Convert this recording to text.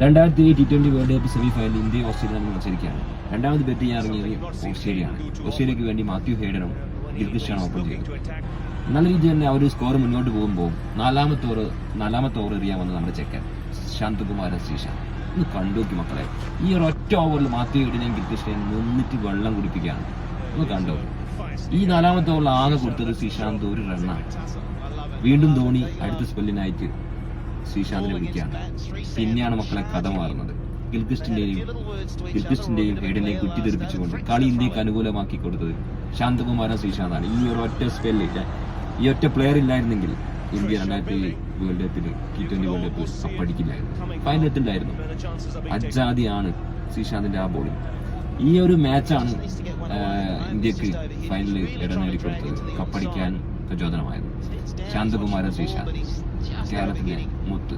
2020 world cup semi ഫൈനലിൽ ഇന്ത്യയും Australia തമ്മിൽ മത്സരിക്കുകയാണ്. രണ്ടാമത് ബാറ്റ് ചെയ്യാൻ ഇറങ്ങിയത് ഓസ്ട്രേലിയയാണ്. ഓസ്ട്രേലിയക്ക് വേണ്ടി മാത്യു ഹേഡനും ഗിൽക്രിസ്റ്റാണ് ഓപ്പൺ ചെയ്തത്. നല്ല രീതിയിൽ തന്നെ അവർ സ്കോർ മുന്നോട്ട് പോകുമ്പോൾ നാലാമത്തെ ഓവർ എറിയാൻ വന്നത് നമ്മുടെ ചെക്കൻ ശാന്തകുമാരൻ ശ്രീശാന്ത്. ഒന്ന് കണ്ടുനോക്കി മക്കളെ, ഈ ഒരു ഒറ്റ ഓവറിൽ മാത്യു ഹേഡിനെയും ഗിൽക്രിസ്റ്റിനെയും നിന്നിട്ട് വെള്ളം കുടിപ്പിക്കുകയാണ്. ഒന്ന് കണ്ടോ, ഈ നാലാമത്തെ ഓവറിൽ ആകെ കൊടുത്തത് ശ്രീശാന്ത് ഒരു റണ്ണാണ്. വീണ്ടും ധോണി അടുത്ത സ്പെല്ലിനായിട്ട് ശ്രീശാന്തിനെ വിളിക്കുകയാണ്. പിന്നെയാണ് മക്കളെ കഥ മാറുന്നത്. ഗിൽക്രിസ്റ്റിന്റെയും ഹേഡിനെയും കുറ്റിതെറിപ്പിച്ചുകൊണ്ട് കളി ഇന്ത്യക്ക് അനുകൂലമാക്കി കൊടുത്തത് ശാന്തകുമാരൻ ശ്രീശാന്താണ്. ഈ ഒരു ഒറ്റ സ്പെല്ല്, ഈ ഒറ്റ പ്ലെയർ ഇല്ലായിരുന്നെങ്കിൽ ഇന്ത്യ 2020 വേൾഡ് കപ്പിൽ T20 വേൾഡ് കപ്പ് കപ്പടിക്കില്ലായിരുന്നു, ഫൈനലെത്തില്ലായിരുന്നു. അജാദിയാണ് ശ്രീശാന്തിന്റെ ആ ബോളിംഗ്. ഈ ഒരു മാച്ചാണ് ഇന്ത്യക്ക് ഫൈനലിൽ ഇടം നേടിക്കൊടുത്തത്, കപ്പടിക്കാൻ പ്രചോദനമായത്. ശാന്തകുമാരൻ ശ്രീശാന്ത് കേരളത്തിന്റെ മുത്ത്.